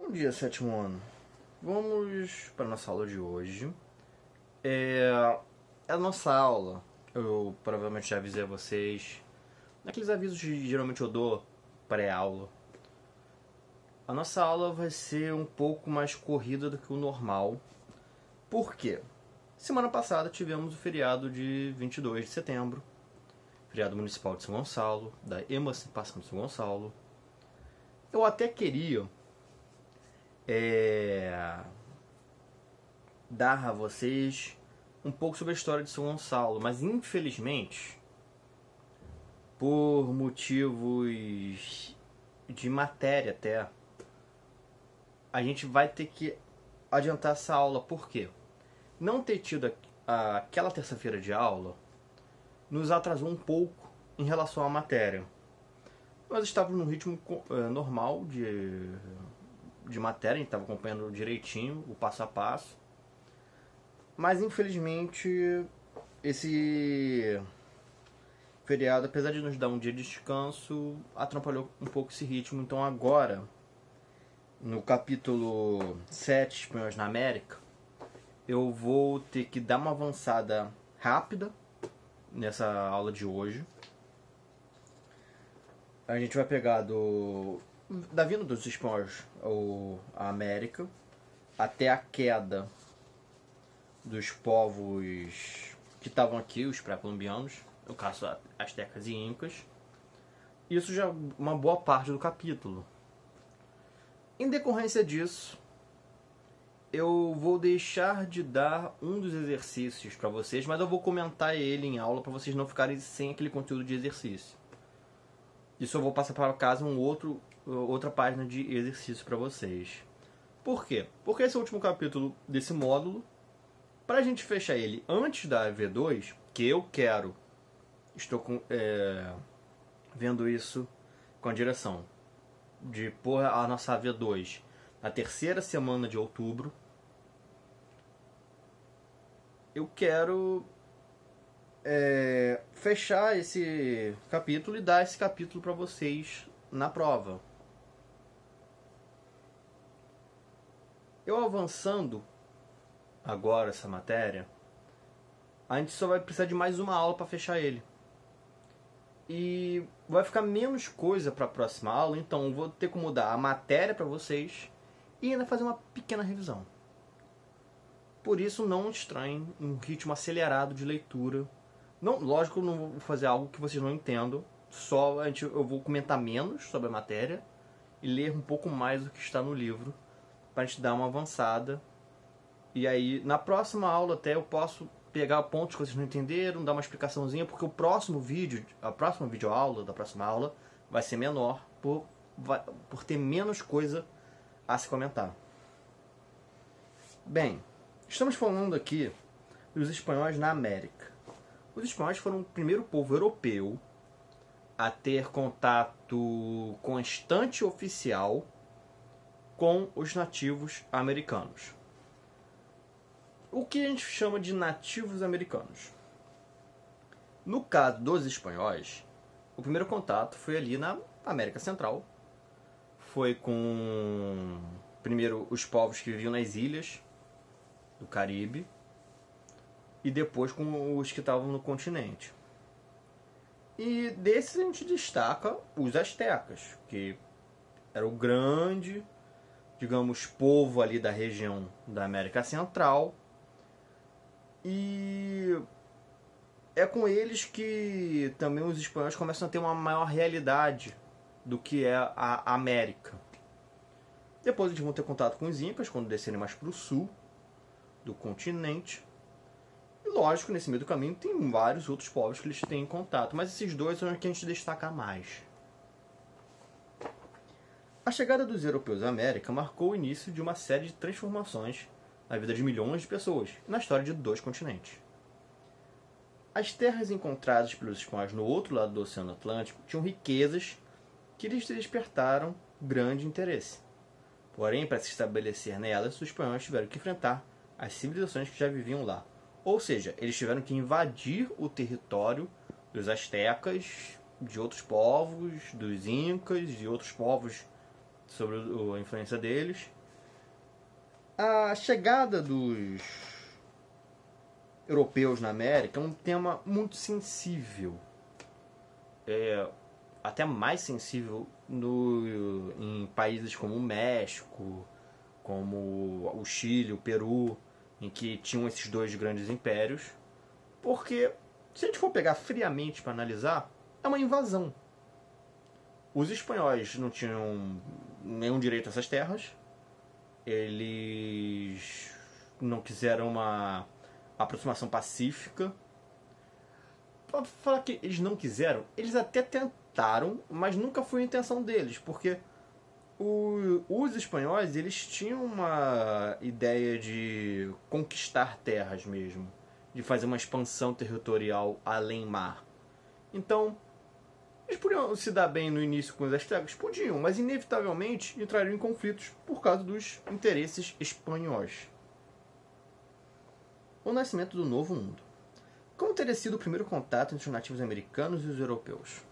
Bom dia, sétimo ano. Vamos para a nossa aula de hoje. É a nossa aula, eu provavelmente já avisei a vocês, naqueles avisos que geralmente eu dou pré-aula. A nossa aula vai ser um pouco mais corrida do que o normal. Por quê? Semana passada tivemos o feriado de 22 de setembro, feriado municipal de São Gonçalo, da emancipação de São Gonçalo. Eu até queria dar a vocês um pouco sobre a história de São Gonçalo, mas infelizmente, por motivos de matéria até, a gente vai ter que adiantar essa aula. Por quê? Não ter tido aquela terça-feira de aula nos atrasou um pouco em relação à matéria. Nós estávamos num ritmo normal de matéria, a gente estava acompanhando direitinho o passo a passo. Mas infelizmente esse feriado, apesar de nos dar um dia de descanso, atrapalhou um pouco esse ritmo. Então agora, no capítulo 7, Espanhóis na América, eu vou ter que dar uma avançada rápida nessa aula de hoje. A gente vai pegar da vinda dos espanhóis à América até a queda dos povos que estavam aqui, os pré-colombianos, no caso astecas e incas. Isso já é uma boa parte do capítulo. Em decorrência disso, eu vou deixar de dar um dos exercícios para vocês, mas eu vou comentar ele em aula para vocês não ficarem sem aquele conteúdo de exercício. Isso eu vou passar para casa outra página de exercício para vocês. Por quê? Porque esse é o último capítulo desse módulo. Para a gente fechar ele antes da V2, que eu quero, estou vendo isso com a direção, de pôr a nossa V2 na terceira semana de outubro, eu quero fechar esse capítulo e dar esse capítulo para vocês na prova. Eu avançando agora essa matéria, a gente só vai precisar de mais uma aula para fechar ele. E vai ficar menos coisa para a próxima aula, então vou ter que mudar a matéria para vocês e ainda fazer uma pequena revisão. Por isso, não estranhem um ritmo acelerado de leitura. Não, lógico, eu não vou fazer algo que vocês não entendam. Eu vou comentar menos sobre a matéria e ler um pouco mais do que está no livro, para a gente dar uma avançada. E aí, na próxima aula até eu posso pegar pontos que vocês não entenderam, dar uma explicaçãozinha, porque a próxima videoaula da próxima aula vai ser menor, por ter menos coisa a se comentar. Bem, estamos falando aqui dos espanhóis na América. Os espanhóis foram o primeiro povo europeu a ter contato constante e oficial com os nativos americanos. O que a gente chama de nativos americanos? No caso dos espanhóis, o primeiro contato foi ali na América Central. Foi com, primeiro, os povos que viviam nas ilhas do Caribe e depois com os que estavam no continente. E desses a gente destaca os astecas, que era o grande, digamos, povo ali da região da América Central. E é com eles que também os espanhóis começam a ter uma maior realidade do que é a América. Depois eles vão ter contato com os incas quando descerem mais para o sul do continente. E lógico, nesse meio do caminho tem vários outros povos que eles têm contato, mas esses dois são os que a gente destaca mais. A chegada dos europeus à América marcou o início de uma série de transformações na vida de milhões de pessoas e na história de dois continentes. As terras encontradas pelos espanhóis no outro lado do Oceano Atlântico tinham riquezas que lhes despertaram grande interesse. Porém, para se estabelecer nelas, os espanhóis tiveram que enfrentar as civilizações que já viviam lá. Ou seja, eles tiveram que invadir o território dos astecas, de outros povos, dos incas, de outros povos sob a influência deles, A chegada dos europeus na América é um tema muito sensível. Até mais sensível em países como o México, como o Chile, o Peru, em que tinham esses dois grandes impérios. Porque, se a gente for pegar friamente para analisar, é uma invasão. Os espanhóis não tinham nenhum direito a essas terras. Eles não quiseram uma aproximação pacífica. Para falar que eles não quiseram, eles até tentaram, mas nunca foi a intenção deles, porque os espanhóis, eles tinham uma ideia de conquistar terras mesmo, de fazer uma expansão territorial além mar. Então, eles podiam se dar bem no início com os astecas? Podiam, mas inevitavelmente entrariam em conflitos por causa dos interesses espanhóis. O nascimento do Novo Mundo. Como teria sido o primeiro contato entre os nativos americanos e os europeus?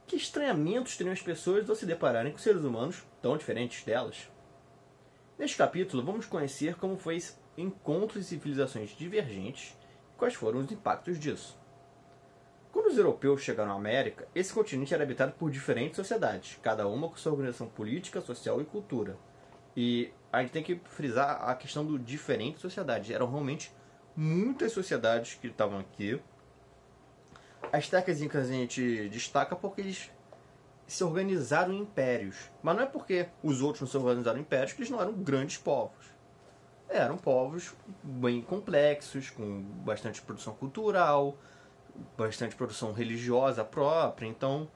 Que estranhamentos teriam as pessoas ao se depararem com seres humanos tão diferentes delas? Neste capítulo, vamos conhecer como foi esse encontro de civilizações divergentes e quais foram os impactos disso. Quando os europeus chegaram à América, esse continente era habitado por diferentes sociedades, cada uma com sua organização política, social e cultura. E a gente tem que frisar a questão do diferentes sociedades. Eram realmente muitas sociedades que estavam aqui. As tecas incas a gente destaca porque eles se organizaram em impérios. Mas não é porque os outros não se organizaram em impérios que eles não eram grandes povos. Eram povos bem complexos, com bastante produção cultural, bastante produção religiosa própria. Então,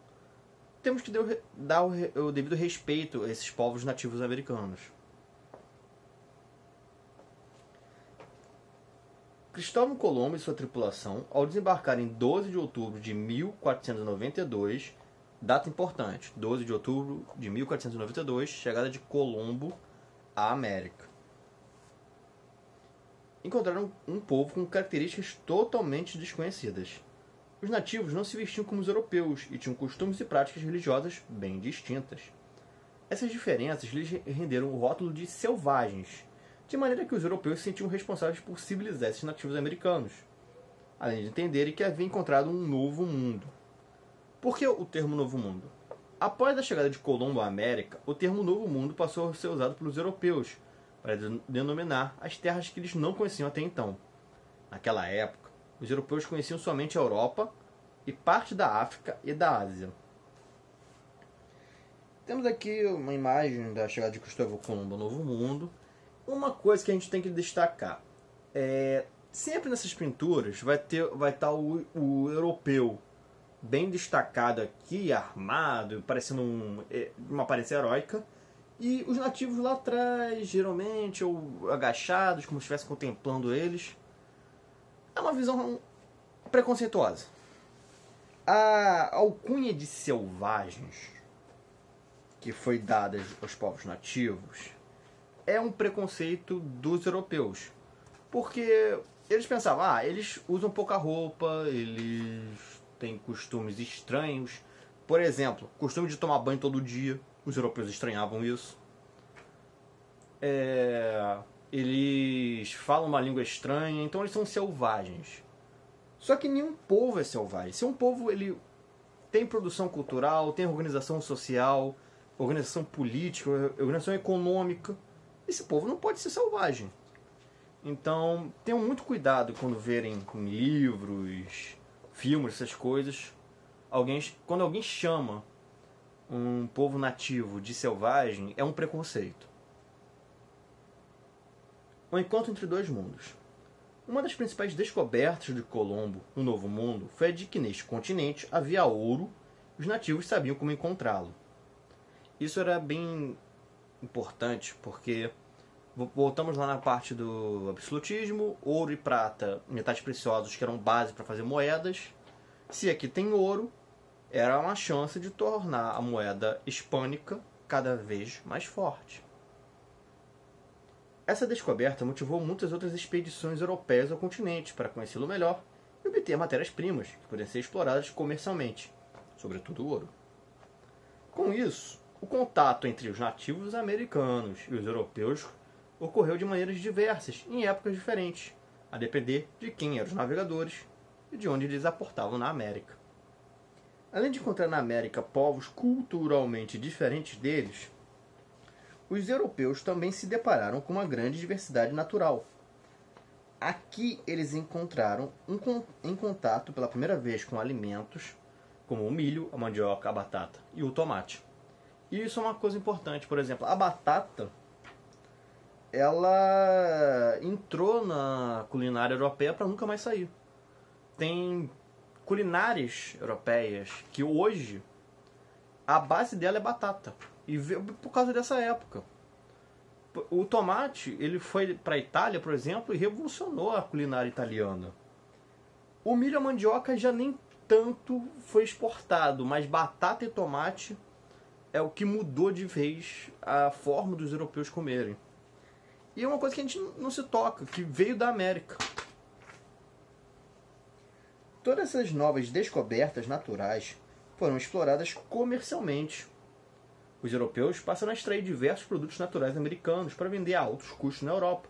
temos que dar o devido respeito a esses povos nativos americanos. Cristóvão Colombo e sua tripulação, ao desembarcar em 12 de outubro de 1492, data importante, 12 de outubro de 1492, chegada de Colombo à América. Encontraram um povo com características totalmente desconhecidas. Os nativos não se vestiam como os europeus e tinham costumes e práticas religiosas bem distintas. Essas diferenças lhes renderam o rótulo de selvagens, de maneira que os europeus se sentiam responsáveis por civilizar esses nativos americanos, além de entenderem que havia encontrado um novo mundo. Por que o termo Novo Mundo? Após a chegada de Colombo à América, o termo Novo Mundo passou a ser usado pelos europeus para denominar as terras que eles não conheciam até então. Naquela época, os europeus conheciam somente a Europa e parte da África e da Ásia. Temos aqui uma imagem da chegada de Cristóvão Colombo ao Novo Mundo. Uma coisa que a gente tem que destacar sempre nessas pinturas vai estar o europeu bem destacado aqui, armado, parecendo uma aparência heróica, e os nativos lá atrás, geralmente, ou agachados, como se estivessem contemplando eles. É uma visão preconceituosa. A alcunha de selvagens que foi dada aos povos nativos é um preconceito dos europeus. Porque eles pensavam, eles usam pouca roupa, eles têm costumes estranhos. Por exemplo, costume de tomar banho todo dia. Os europeus estranhavam isso. Eles falam uma língua estranha, então eles são selvagens. Só que nenhum povo é selvagem. Se um povo ele tem produção cultural, tem organização social, organização política, organização econômica, esse povo não pode ser selvagem. Então, tenham muito cuidado quando verem em livros, filmes, essas coisas, quando alguém chama um povo nativo de selvagem, é um preconceito. O encontro entre dois mundos. Uma das principais descobertas de Colombo no Novo Mundo foi a de que neste continente havia ouro e os nativos sabiam como encontrá-lo. Isso era bem importante porque voltamos lá na parte do absolutismo, ouro e prata, metais preciosos que eram base para fazer moedas. Se aqui tem ouro, era uma chance de tornar a moeda hispânica cada vez mais forte. Essa descoberta motivou muitas outras expedições europeias ao continente para conhecê-lo melhor e obter matérias-primas que poderiam ser exploradas comercialmente, sobretudo o ouro. Com isso, O contato entre os nativos americanos e os europeus ocorreu de maneiras diversas, em épocas diferentes, a depender de quem eram os navegadores e de onde eles aportavam na América. Além de encontrar na América povos culturalmente diferentes deles, os europeus também se depararam com uma grande diversidade natural. Aqui eles encontraram em contato pela primeira vez com alimentos como o milho, a mandioca, a batata e o tomate. E isso é uma coisa importante. Por exemplo, a batata, ela entrou na culinária europeia para nunca mais sair. Tem culinárias europeias que hoje a base dela é batata. E veio por causa dessa época. O tomate, ele foi para a Itália, por exemplo, e revolucionou a culinária italiana. O milho e a mandioca já nem tanto foi exportado, mas batata e tomate é o que mudou de vez a forma dos europeus comerem. E é uma coisa que a gente não se toca, que veio da América. Todas essas novas descobertas naturais foram exploradas comercialmente. Os europeus passaram a extrair diversos produtos naturais americanos para vender a altos custos na Europa,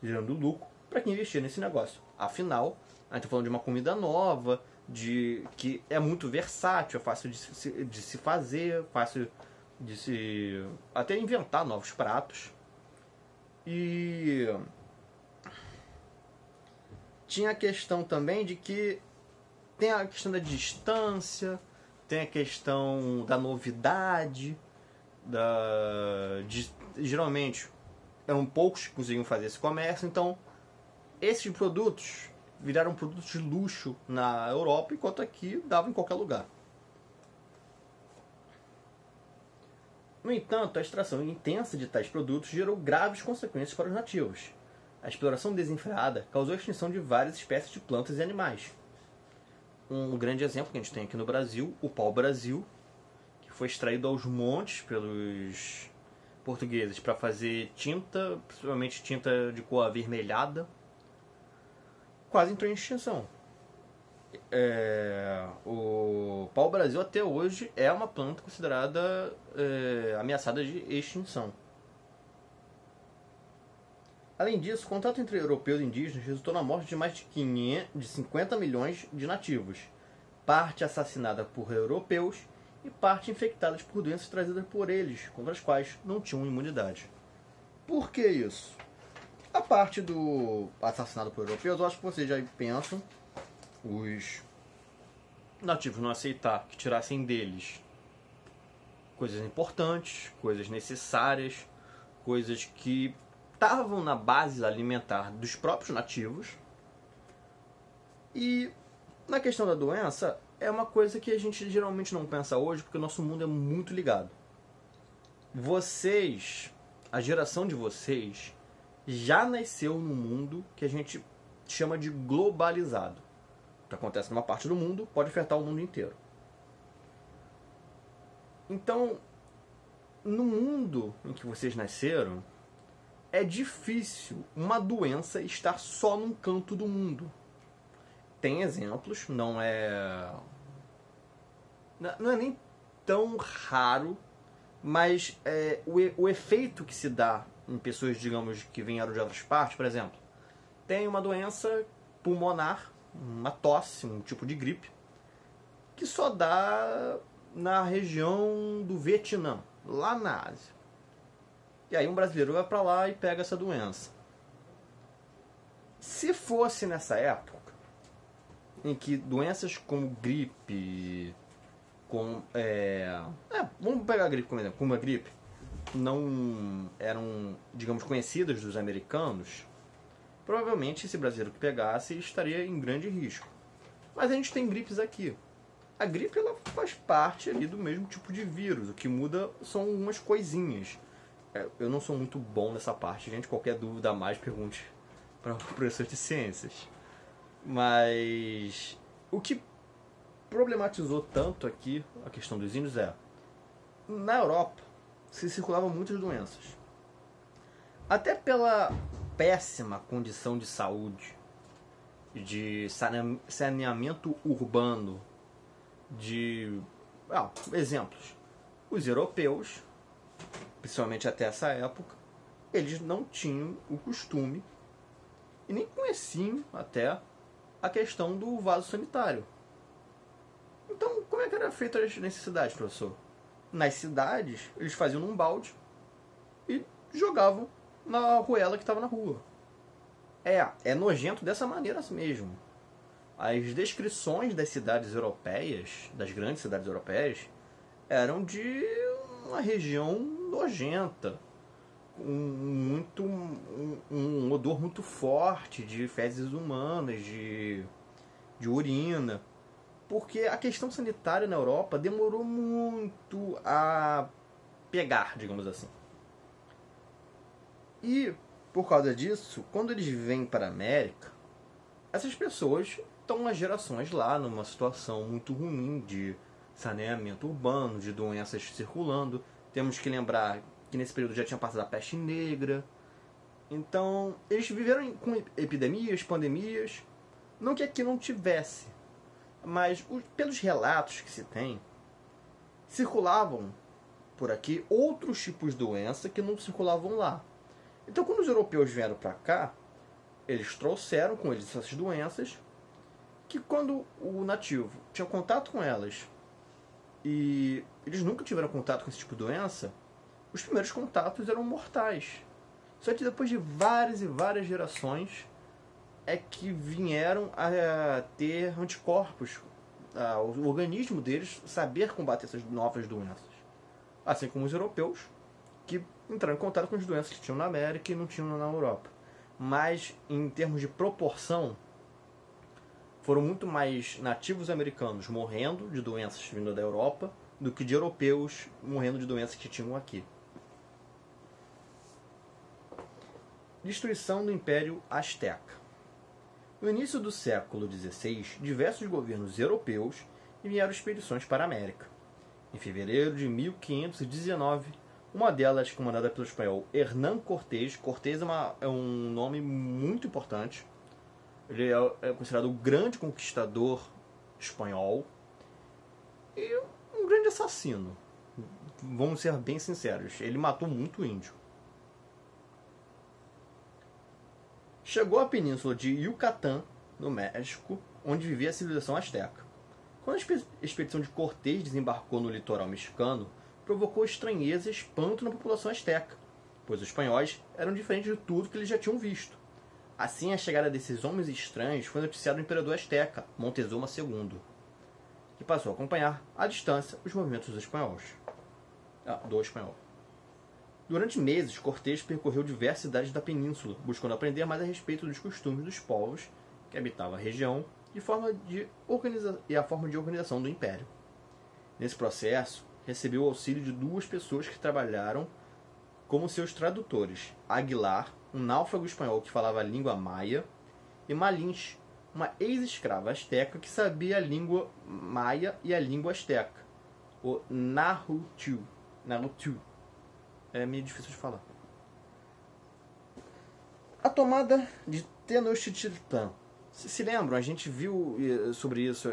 gerando lucro para quem investia nesse negócio. Afinal, a gente está falando de uma comida nova, que é muito versátil, é fácil de se fazer, fácil de se até inventar novos pratos. E tinha a questão também de que tem a questão da distância, tem a questão da novidade, geralmente eram poucos que conseguiam fazer esse comércio, então esses produtos viraram produtos de luxo na Europa, enquanto aqui dava em qualquer lugar. No entanto, a extração intensa de tais produtos gerou graves consequências para os nativos. A exploração desenfreada causou a extinção de várias espécies de plantas e animais. Um grande exemplo que a gente tem aqui no Brasil, o pau-brasil, que foi extraído aos montes pelos portugueses para fazer tinta, principalmente tinta de cor avermelhada, quase entrou em extinção. O pau-brasil até hoje é uma planta considerada ameaçada de extinção. Além disso, o contato entre europeus e indígenas resultou na morte de mais de 50 milhões de nativos, parte assassinada por europeus e parte infectadas por doenças trazidas por eles, contra as quais não tinham imunidade. Por que isso? A parte do assassinado por europeus, eu acho que vocês já pensam, os nativos não aceitar que tirassem deles coisas importantes, coisas necessárias, coisas que estavam na base alimentar dos próprios nativos. E na questão da doença, é uma coisa que a gente geralmente não pensa hoje, porque o nosso mundo é muito ligado. Vocês, a geração de vocês, já nasceu num mundo que a gente chama de globalizado. O que acontece numa parte do mundo pode afetar o mundo inteiro. Então, no mundo em que vocês nasceram, é difícil uma doença estar só num canto do mundo. Tem exemplos, não é nem tão raro, mas o efeito que se dá em pessoas, digamos, que vieram de outras partes, por exemplo, tem uma doença pulmonar, uma tosse, um tipo de gripe, que só dá na região do Vietnã, lá na Ásia. E aí um brasileiro vai para lá e pega essa doença. Se fosse nessa época, em que doenças como gripe, vamos pegar a gripe como exemplo, como a gripe não eram, digamos, conhecidas dos americanos, provavelmente esse brasileiro que pegasse estaria em grande risco. Mas a gente tem gripes aqui. A gripe ela faz parte ali do mesmo tipo de vírus. O que muda são algumas coisinhas. Eu não sou muito bom nessa parte, gente. Qualquer dúvida a mais, pergunte para o professor de ciências. Mas o que problematizou tanto aqui a questão dos índios na Europa se circulavam muitas doenças. Até pela péssima condição de saúde, de saneamento urbano, exemplos. Os europeus principalmente até essa época, eles não tinham o costume e nem conheciam até a questão do vaso sanitário. Então, como é que era feita as necessidades, professor? Nas cidades, eles faziam num balde e jogavam na arruela que estava na rua. É nojento dessa maneira mesmo. As descrições das cidades europeias, das grandes cidades europeias, eram de uma região nojenta, um odor muito forte de fezes humanas, de urina, porque a questão sanitária na Europa demorou muito a pegar, digamos assim. E, por causa disso, quando eles vêm para a América, essas pessoas estão há gerações lá numa situação muito ruim de saneamento urbano, de doenças circulando. Temos que lembrar que nesse período já tinha passado a peste negra. Então, eles viveram com epidemias, pandemias. Não que aqui não tivesse, mas pelos relatos que se tem, circulavam por aqui outros tipos de doença que não circulavam lá. Então, quando os europeus vieram para cá, eles trouxeram com eles essas doenças, que quando o nativo tinha contato com elas e eles nunca tiveram contato com esse tipo de doença, os primeiros contatos eram mortais. Só que depois de várias e várias gerações é que vieram a ter anticorpos, o organismo deles saber combater essas novas doenças. Assim como os europeus, que entraram em contato com as doenças que tinham na América e não tinham na Europa. Mas, em termos de proporção, foram muito mais nativos americanos morrendo de doenças vindo da Europa do que de europeus morrendo de doenças que tinham aqui. Destruição do Império Azteca. No início do século XVI, diversos governos europeus enviaram expedições para a América. Em fevereiro de 1519, uma delas comandada pelo espanhol Hernán Cortés. Cortés é um nome muito importante. Ele é considerado o grande conquistador espanhol e um grande assassino. Vamos ser bem sinceros, ele matou muito índio. Chegou à península de Yucatán, no México, onde vivia a civilização azteca. Quando a expedição de Cortés desembarcou no litoral mexicano, provocou estranheza e espanto na população azteca, pois os espanhóis eram diferentes de tudo que eles já tinham visto. Assim, a chegada desses homens estranhos foi noticiado ao imperador azteca, Montezuma II, que passou a acompanhar, à distância, os movimentos do espanhol. Durante meses, Cortés percorreu diversas cidades da península, buscando aprender mais a respeito dos costumes dos povos que habitavam a região e a forma de organização do império. Nesse processo, recebeu o auxílio de duas pessoas que trabalharam como seus tradutores: Aguilar, um náufrago espanhol que falava a língua maia, e Malinche, uma ex-escrava asteca que sabia a língua maia e a língua asteca, o Nahuatl. É meio difícil de falar. A tomada de Tenochtitlan. Se lembram, a gente viu sobre isso,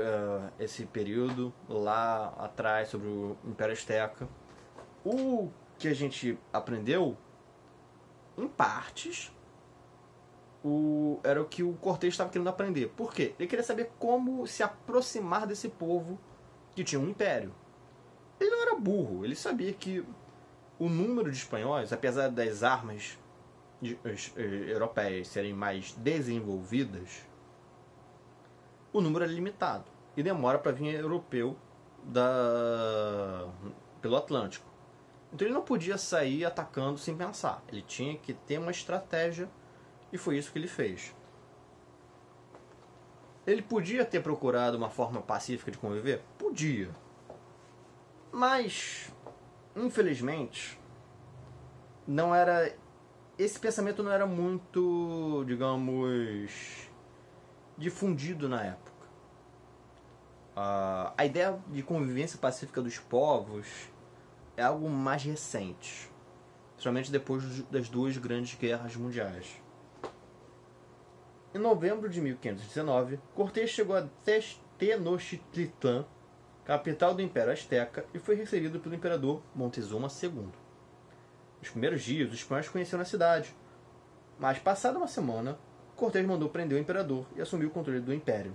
esse período lá atrás, sobre o Império Azteca. O que a gente aprendeu, em partes, era o que o Cortés estava querendo aprender. Por quê? Ele queria saber como se aproximar desse povo que tinha um império. Ele não era burro, ele sabia que o número de espanhóis, apesar das armas europeias serem mais desenvolvidas, o número é limitado e demora para vir europeu pelo Atlântico. Então ele não podia sair atacando sem pensar. Ele tinha que ter uma estratégia e foi isso que ele fez. Ele podia ter procurado uma forma pacífica de conviver? Podia. Mas, infelizmente, esse pensamento não era muito, digamos, difundido na época. A ideia de convivência pacífica dos povos é algo mais recente, somente depois das duas grandes guerras mundiais. Em novembro de 1519, Cortés chegou a Tenochtitlan, capital do Império Azteca, e foi recebido pelo imperador Montezuma II. Nos primeiros dias, os espanhóis conheceram a cidade, mas passada uma semana, Cortés mandou prender o imperador e assumiu o controle do império.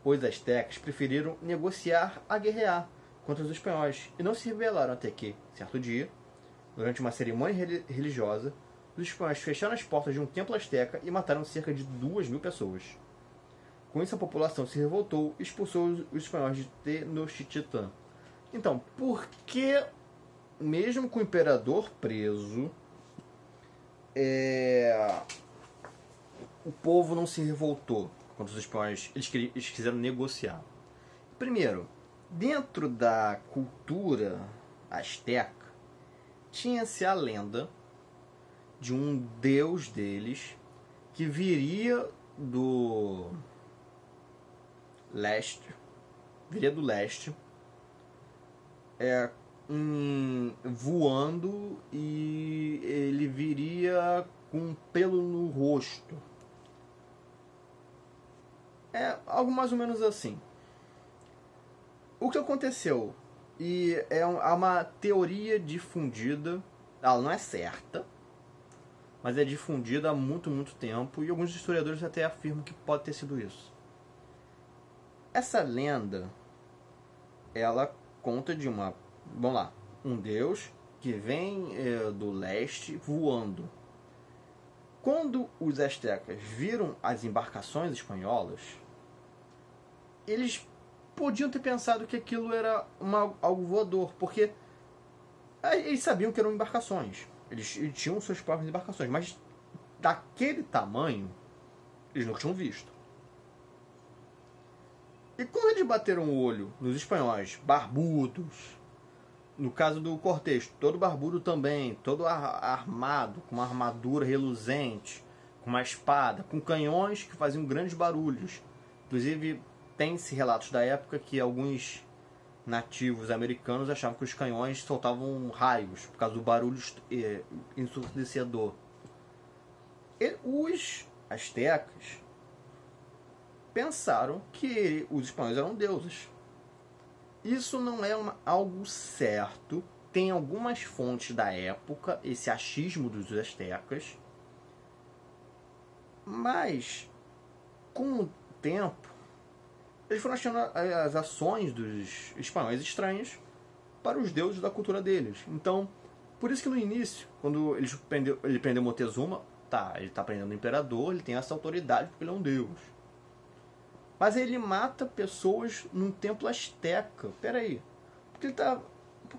Os astecas preferiram negociar a guerrear contra os espanhóis e não se rebelaram até que, certo dia, durante uma cerimônia religiosa, os espanhóis fecharam as portas de um templo asteca e mataram cerca de 2.000 pessoas. Com isso, a população se revoltou e expulsou os espanhóis de Tenochtitlan. Então, por que, mesmo com o imperador preso, o povo não se revoltou contra os espanhóis? Eles quiseram negociar. Primeiro, dentro da cultura asteca, tinha-se a lenda de um deus deles que viria do leste, voando, e ele viria com um pelo no rosto. É algo mais ou menos assim. O que aconteceu? E há uma teoria difundida, ela não é certa, mas é difundida há muito, muito tempo, e alguns historiadores até afirmam que pode ter sido isso. Essa lenda, ela conta de um deus que vem do leste voando. Quando os astecas viram as embarcações espanholas, eles podiam ter pensado que aquilo era algo voador, porque eles sabiam que eram embarcações. Eles tinham suas próprias embarcações, mas daquele tamanho eles nunca tinham visto. E quando eles bateram o olho nos espanhóis barbudos, no caso do Cortés, todo barbudo também, todo armado, com uma armadura reluzente, com uma espada, com canhões que faziam grandes barulhos. Inclusive, tem-se relatos da época que alguns nativos americanos achavam que os canhões soltavam raios por causa do barulho ensurdecedor. Os astecas pensaram que os espanhóis eram deuses. Isso não é algo certo. Tem algumas fontes da época, esse achismo dos astecas. Mas, com o tempo, eles foram achando as ações dos espanhóis estranhas para os deuses da cultura deles. Então, por isso que no início, quando ele prendeu Moctezuma, ele está prendendo o imperador, ele tem essa autoridade porque ele é um deus. Mas ele mata pessoas num templo asteca. Peraí. Por que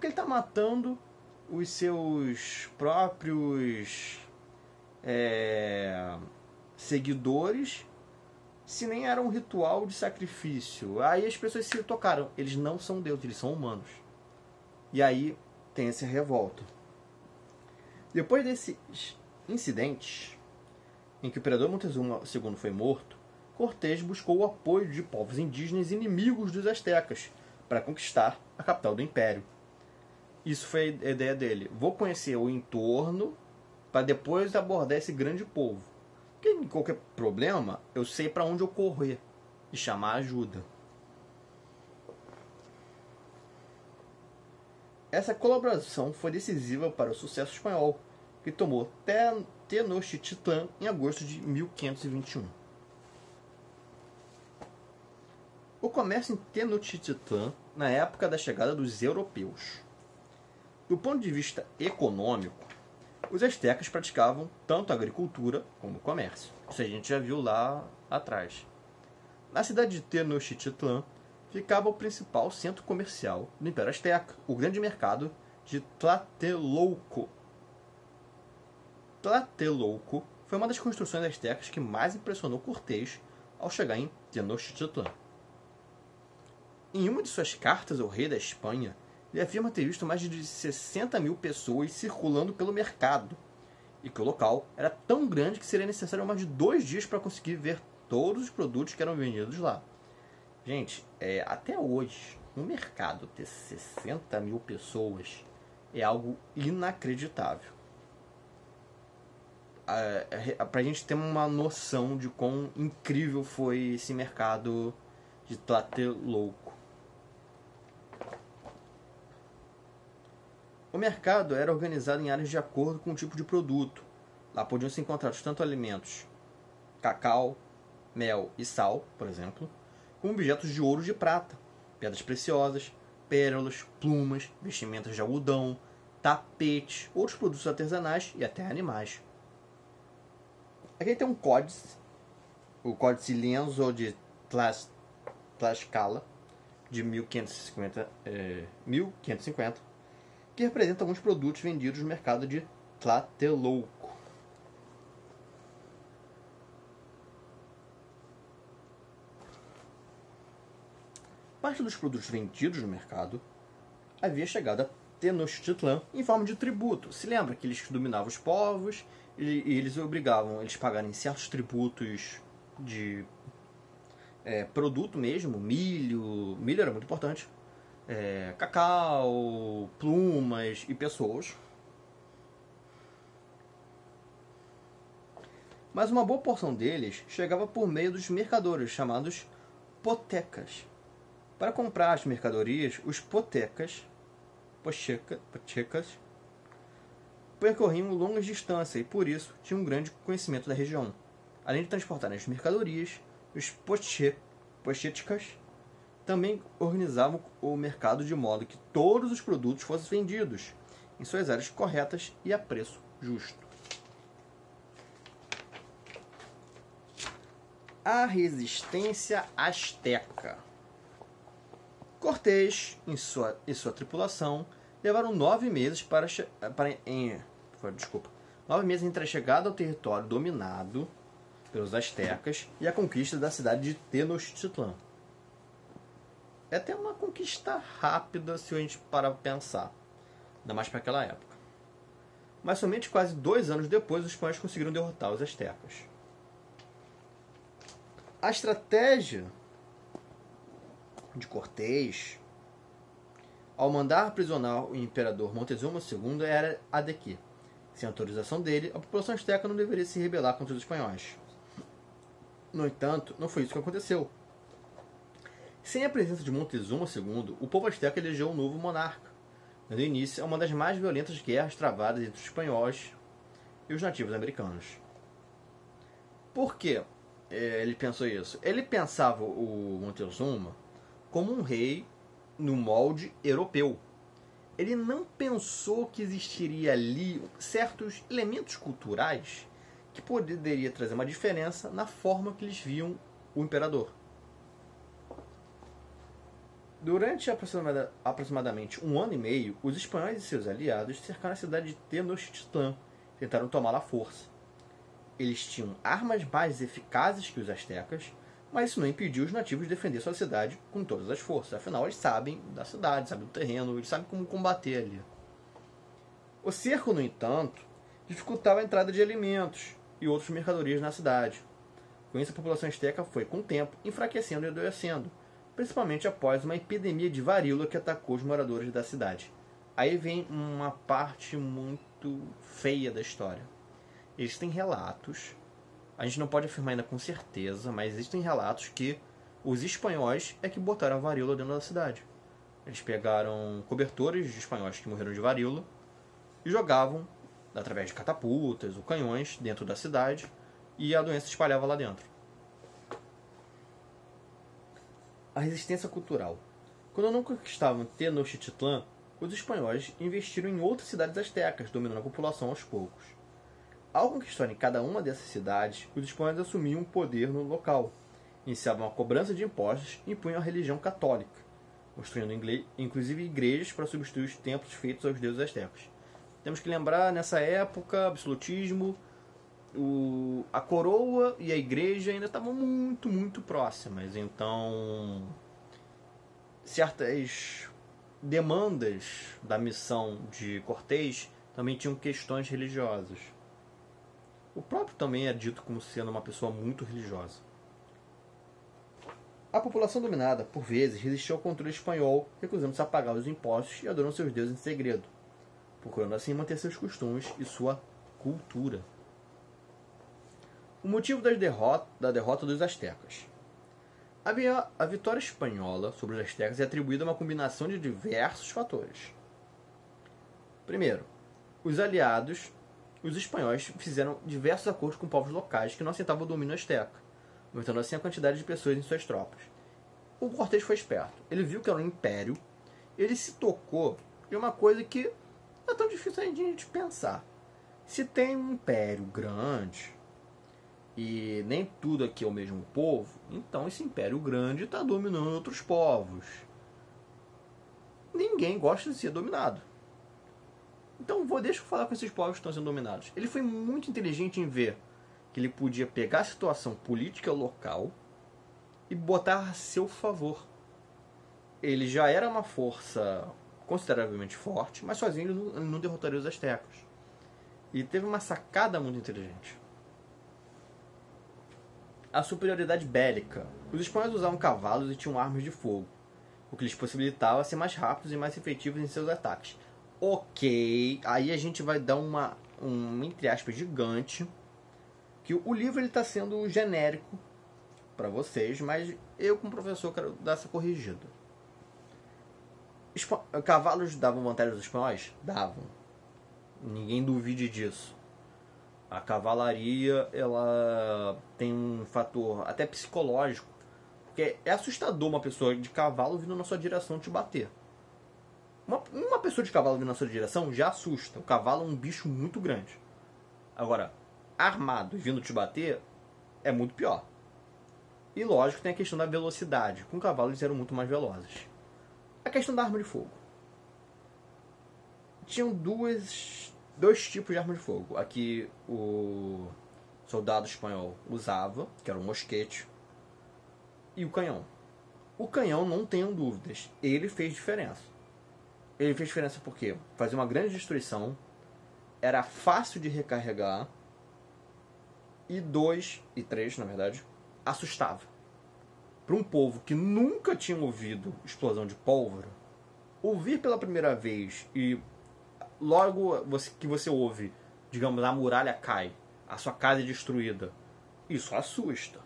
ele tá matando os seus próprios seguidores, se nem era um ritual de sacrifício? Aí as pessoas se tocaram. Eles não são deuses, eles são humanos. E aí tem essa revolta. Depois desses incidentes, em que o imperador Moctezuma II foi morto, Cortés buscou o apoio de povos indígenas inimigos dos astecas para conquistar a capital do império. Isso foi a ideia dele. Vou conhecer o entorno para depois abordar esse grande povo. Porque em qualquer problema, eu sei para onde eu correr e chamar ajuda. Essa colaboração foi decisiva para o sucesso espanhol, que tomou Tenochtitlan em agosto de 1521. O comércio em Tenochtitlan na época da chegada dos europeus. Do ponto de vista econômico, os astecas praticavam tanto a agricultura como o comércio. Isso a gente já viu lá atrás. Na cidade de Tenochtitlan ficava o principal centro comercial do Império Asteca, o grande mercado de Tlatelolco. Tlatelolco foi uma das construções astecas que mais impressionou Cortés ao chegar em Tenochtitlan. Em uma de suas cartas ao rei da Espanha, ele afirma ter visto mais de 60.000 pessoas circulando pelo mercado, e que o local era tão grande que seria necessário mais de 2 dias para conseguir ver todos os produtos que eram vendidos lá. Gente, até hoje, um mercado ter 60.000 pessoas é algo inacreditável. Para a gente ter uma noção de quão incrível foi esse mercado de Tlatelolco. O mercado era organizado em áreas de acordo com o tipo de produto. Lá podiam ser encontrados tanto alimentos, cacau, mel e sal, por exemplo, como objetos de ouro e de prata, pedras preciosas, pérolas, plumas, vestimentas de algodão, tapetes, outros produtos artesanais e até animais. Aqui tem um códice, o Códice Lienzo de Tlaxcala, de 1550, que representa alguns produtos vendidos no mercado de Tlatelolco. Parte dos produtos vendidos no mercado havia chegado a Tenochtitlan em forma de tributo. Se lembra que eles dominavam os povos e eles obrigavam eles a pagarem certos tributos de produto mesmo, milho era muito importante, cacau, plumas e pessoas. Mas uma boa porção deles chegava por meio dos mercadores, chamados potecas. Para comprar as mercadorias, os potecas percorriam longas distâncias e, por isso, tinham um grande conhecimento da região. Além de transportarem as mercadorias, os potecas também organizavam o mercado de modo que todos os produtos fossem vendidos em suas áreas corretas e a preço justo. A resistência asteca. Cortés e sua tripulação levaram 9 meses entre a chegada ao território dominado pelos astecas e a conquista da cidade de Tenochtitlan. É até uma conquista rápida se a gente parar para pensar, ainda mais para aquela época. Mas somente quase 2 anos depois os espanhóis conseguiram derrotar os astecas. A estratégia de Cortés, ao mandar aprisionar o imperador Montezuma II, era a de que, sem autorização dele, a população asteca não deveria se rebelar contra os espanhóis. No entanto, não foi isso que aconteceu. Sem a presença de Montezuma II, o povo asteca elegeu um novo monarca, dando início a uma das mais violentas guerras travadas entre os espanhóis e os nativos americanos. Por que ele pensou isso? Ele pensava o Montezuma como um rei no molde europeu. Ele não pensou que existiria ali certos elementos culturais que poderia trazer uma diferença na forma que eles viam o imperador. Durante aproximadamente 1 ano e meio, os espanhóis e seus aliados cercaram a cidade de Tenochtitlan, tentaram tomá-la à força. Eles tinham armas mais eficazes que os astecas, mas isso não impediu os nativos de defender sua cidade com todas as forças. Afinal, eles sabem da cidade, sabem do terreno, eles sabem como combater ali. O cerco, no entanto, dificultava a entrada de alimentos e outras mercadorias na cidade. Com isso, a população asteca foi, com o tempo, enfraquecendo e adoecendo, principalmente após uma epidemia de varíola que atacou os moradores da cidade. Aí vem uma parte muito feia da história. Existem relatos, a gente não pode afirmar ainda com certeza, mas existem relatos que os espanhóis é que botaram a varíola dentro da cidade. Eles pegaram cobertores de espanhóis que morreram de varíola e jogavam, através de catapultas ou canhões, dentro da cidade, e a doença se espalhava lá dentro. A resistência cultural. Quando não conquistavam Tenochtitlan, os espanhóis investiram em outras cidades astecas, dominando a população aos poucos. Ao conquistarem cada uma dessas cidades, os espanhóis assumiam o poder no local, iniciavam a cobrança de impostos e impunham a religião católica, construindo inclusive igrejas para substituir os templos feitos aos deuses astecas. Temos que lembrar, nessa época, absolutismo, a coroa e a igreja ainda estavam muito, muito próximas. Então, certas demandas da missão de Cortés também tinham questões religiosas. O próprio também é dito como sendo uma pessoa muito religiosa. A população dominada, por vezes, resistiu ao controle espanhol, recusando-se a pagar os impostos e adorando seus deuses em segredo, procurando assim manter seus costumes e sua cultura. O motivo da derrota dos astecas. A vitória espanhola sobre os astecas é atribuída a uma combinação de diversos fatores. Primeiro, os aliados, os espanhóis, fizeram diversos acordos com povos locais que não aceitavam o domínio asteca, aumentando assim a quantidade de pessoas em suas tropas. O Cortés foi esperto. Ele viu que era um império, ele se tocou de uma coisa que não é tão difícil a gente pensar. Se tem um império grande e nem tudo aqui é o mesmo povo, então esse império grande está dominando outros povos. Ninguém gosta de ser dominado. Então deixa eu falar com esses povos que estão sendo dominados. Ele foi muito inteligente em ver que ele podia pegar a situação política local e botar a seu favor. Ele já era uma força consideravelmente forte, mas sozinho ele não derrotaria os astecas. E teve uma sacada muito inteligente. A superioridade bélica. Os espanhóis usavam cavalos e tinham armas de fogo, o que lhes possibilitava ser mais rápidos e mais efetivos em seus ataques. Ok, aí a gente vai dar um entre aspas, gigante, que o livro está sendo genérico para vocês, mas eu como professor quero dar essa corrigida. Cavalos davam vantagem aos espanhóis? Davam. Ninguém duvide disso. A cavalaria, ela tem um fator até psicológico, porque é assustador uma pessoa de cavalo vindo na sua direção te bater. Uma pessoa de cavalo vindo na sua direção já assusta. O cavalo é um bicho muito grande. Agora, armado vindo te bater é muito pior. E lógico, tem a questão da velocidade. Com cavalos eles eram muito mais velozes. A questão da arma de fogo. Tinham dois tipos de arma de fogo. Aqui o soldado espanhol usava, que era o mosquete, e o canhão. O canhão, não tenham dúvidas, ele fez diferença. Ele fez diferença porque fazia uma grande destruição, era fácil de recarregar, e 2, e 3 na verdade, assustava. Para um povo que nunca tinha ouvido explosão de pólvora, ouvir pela primeira vez e logo que você ouve, digamos, a muralha cai, a sua casa é destruída, isso assusta.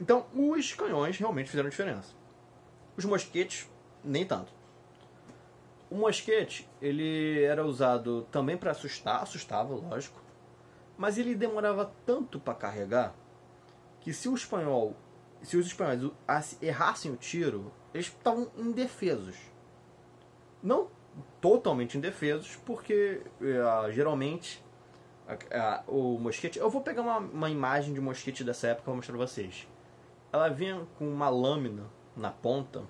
Então, os canhões realmente fizeram diferença. Os mosquetes, nem tanto. O mosquete, ele era usado também para assustar, assustava, lógico, mas ele demorava tanto para carregar que se os espanhóis errassem o tiro, eles estavam indefesos. Não totalmente indefesos, porque geralmente o mosquete... Eu vou pegar uma imagem de mosquete dessa época e vou mostrar pra vocês. Ela vinha com uma lâmina na ponta,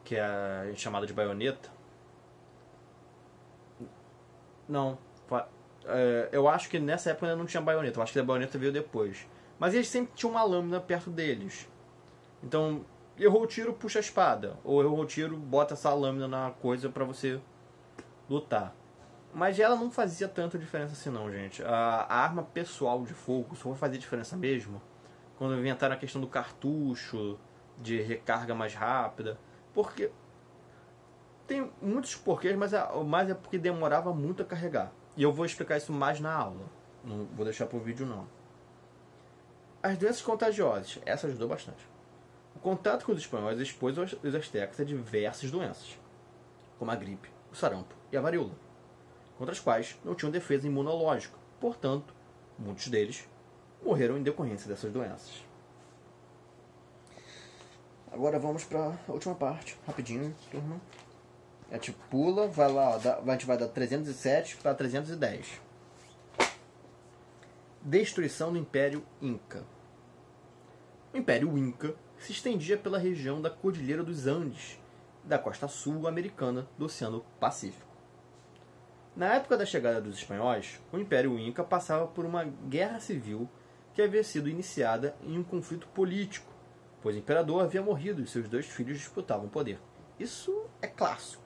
que é chamada de baioneta. Não, eu acho que nessa época ainda não tinha baioneta. Eu acho que a baioneta veio depois. Mas eles sempre tinham uma lâmina perto deles. Então, errou o tiro, puxa a espada. Ou errou o tiro, bota essa lâmina na coisa pra você lutar. Mas ela não fazia tanta diferença assim não, gente. A arma pessoal de fogo só vai fazer diferença mesmo quando inventaram a questão do cartucho, de recarga mais rápida. Porque tem muitos porquês, mas é porque demorava muito a carregar. E eu vou explicar isso mais na aula. Não vou deixar pro vídeo não. As doenças contagiosas, essa ajudou bastante. O contato com os espanhóis expôs os astecas a diversas doenças, como a gripe, o sarampo e a varíola, contra as quais não tinham defesa imunológica. Portanto, muitos deles morreram em decorrência dessas doenças. Agora vamos para a última parte, rapidinho, turma. A gente pula, vai lá, a gente vai dar 307 para 310. Destruição do Império Inca. O Império Inca se estendia pela região da Cordilheira dos Andes, da costa sul americana do Oceano Pacífico. Na época da chegada dos espanhóis, o Império Inca passava por uma guerra civil que havia sido iniciada em um conflito político, pois o imperador havia morrido e seus 2 filhos disputavam o poder. Isso é clássico.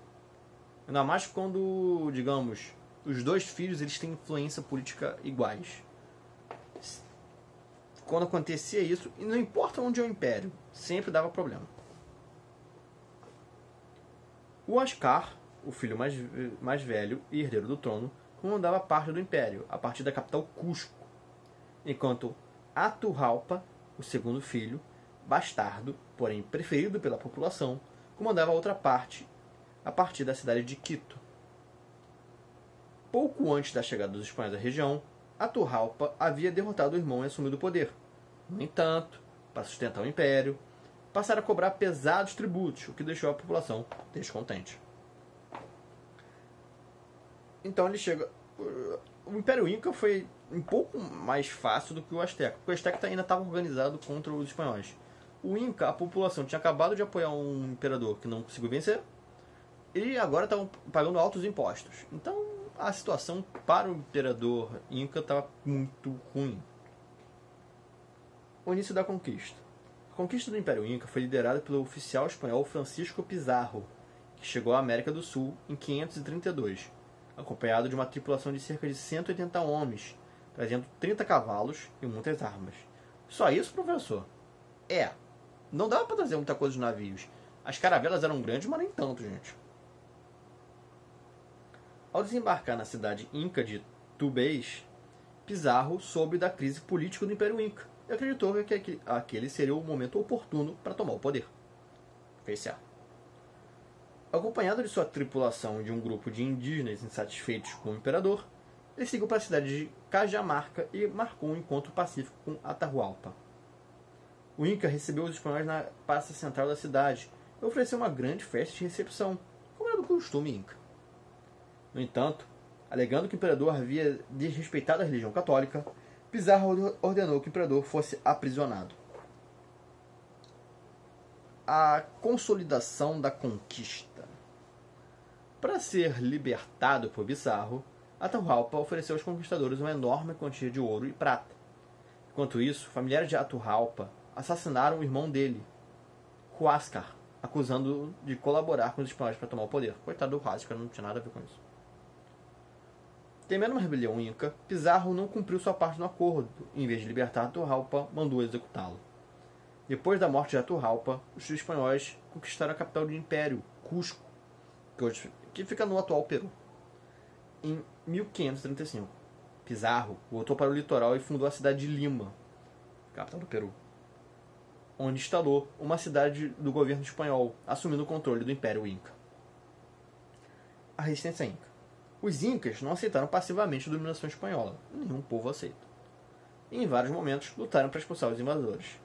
Ainda mais quando, digamos, os 2 filhos eles têm influência política iguais. Quando acontecia isso, e não importa onde é o império, sempre dava problema. O Ascar, o filho mais velho e herdeiro do trono, comandava parte do império, a partir da capital Cusco, enquanto Atahualpa, o segundo filho, bastardo, porém preferido pela população, comandava a outra parte, a partir da cidade de Quito. Pouco antes da chegada dos espanhóis à região, Atahualpa havia derrotado o irmão e assumido o poder. No entanto, para sustentar o império, passaram a cobrar pesados tributos, o que deixou a população descontente. Então ele chega... O Império Inca foi um pouco mais fácil do que o Azteca, porque o Azteca ainda estava organizado contra os espanhóis. O Inca, a população tinha acabado de apoiar um imperador que não conseguiu vencer, e agora estavam pagando altos impostos. Então a situação para o imperador Inca estava muito ruim. O início da conquista. A conquista do Império Inca foi liderada pelo oficial espanhol Francisco Pizarro, que chegou à América do Sul em 532, acompanhado de uma tripulação de cerca de 180 homens, trazendo 30 cavalos e muitas armas. Só isso, professor? Não dava para trazer muita coisa dos navios. As caravelas eram grandes, mas nem tanto, gente. Ao desembarcar na cidade inca de Tubias, Pizarro soube da crise política do Império Inca e acreditou que aquele seria o momento oportuno para tomar o poder. Fez certo. Acompanhado de sua tripulação e de um grupo de indígenas insatisfeitos com o imperador, ele seguiu para a cidade de Cajamarca e marcou um encontro pacífico com Atahualpa. O Inca recebeu os espanhóis na praça central da cidade e ofereceu uma grande festa de recepção, como era do costume Inca. No entanto, alegando que o imperador havia desrespeitado a religião católica, Pizarro ordenou que o imperador fosse aprisionado. A consolidação da conquista. Para ser libertado por Pizarro, Atahualpa ofereceu aos conquistadores uma enorme quantia de ouro e prata. Enquanto isso, familiares de Atahualpa assassinaram o irmão dele, Huáscar, acusando-o de colaborar com os espanhóis para tomar o poder. Coitado do Huáscar, não tinha nada a ver com isso. Temendo uma rebelião inca, Pizarro não cumpriu sua parte no acordo. Em vez de libertar Atahualpa, mandou executá-lo. Depois da morte de Atahualpa, os espanhóis conquistaram a capital do império, Cusco, que fica no atual Peru. Em 1535, Pizarro voltou para o litoral e fundou a cidade de Lima, capital do Peru, onde instalou uma cidade do governo espanhol, assumindo o controle do Império Inca. A resistência inca. Os incas não aceitaram passivamente a dominação espanhola, nenhum povo aceita. E em vários momentos lutaram para expulsar os invasores.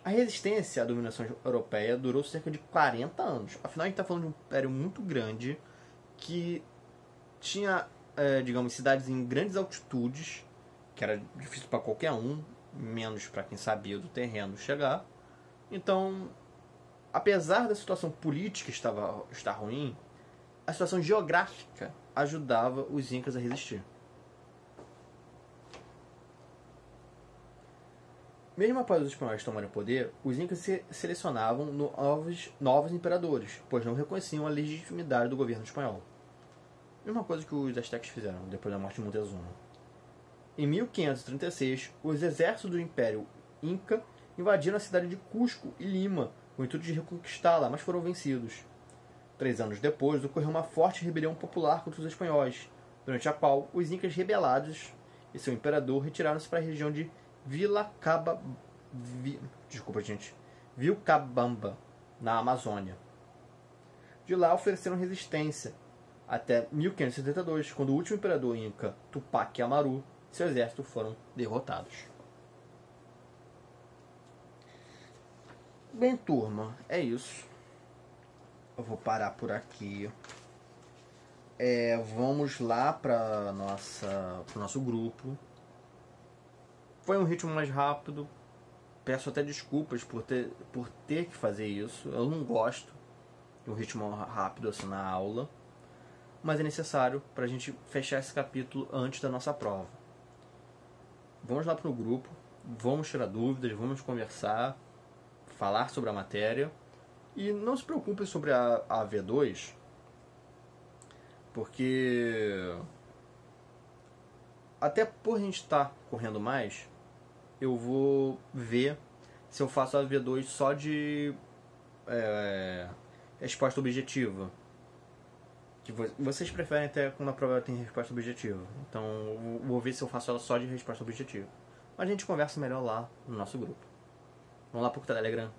A resistência à dominação europeia durou cerca de 40 anos. Afinal, a gente está falando de um império muito grande que tinha, digamos, cidades em grandes altitudes, que era difícil para qualquer um, menos para quem sabia do terreno chegar. Então, apesar da situação política estar ruim, a situação geográfica ajudava os incas a resistir. Mesmo após os espanhóis tomarem o poder, os incas selecionavam novos imperadores, pois não reconheciam a legitimidade do governo espanhol. Mesma coisa que os aztecas fizeram depois da morte de Montezuma. Em 1536, os exércitos do Império Inca invadiram a cidade de Cusco e Lima, com o intuito de reconquistá-la, mas foram vencidos. 3 anos depois, ocorreu uma forte rebelião popular contra os espanhóis, durante a qual os incas rebelados e seu imperador retiraram-se para a região de Vilcabamba, na Amazônia. De lá ofereceram resistência até 1572, quando o último imperador inca, Tupac Amaru, e seu exército foram derrotados. Bem, turma, é isso. Eu vou parar por aqui. Vamos lá para o nosso grupo. Foi um ritmo mais rápido. Peço até desculpas por ter que fazer isso. Eu não gosto de um ritmo rápido assim na aula. Mas é necessário para a gente fechar esse capítulo antes da nossa prova. Vamos lá para o grupo. Vamos tirar dúvidas, vamos conversar, falar sobre a matéria. E não se preocupe sobre a V2, porque até por a gente estar correndo mais, eu vou ver se eu faço a V2 só de resposta objetiva. Que vocês preferem até quando a prova tem resposta objetiva. Então eu vou ver se eu faço ela só de resposta objetiva. Mas a gente conversa melhor lá no nosso grupo. Vamos lá pro Telegram.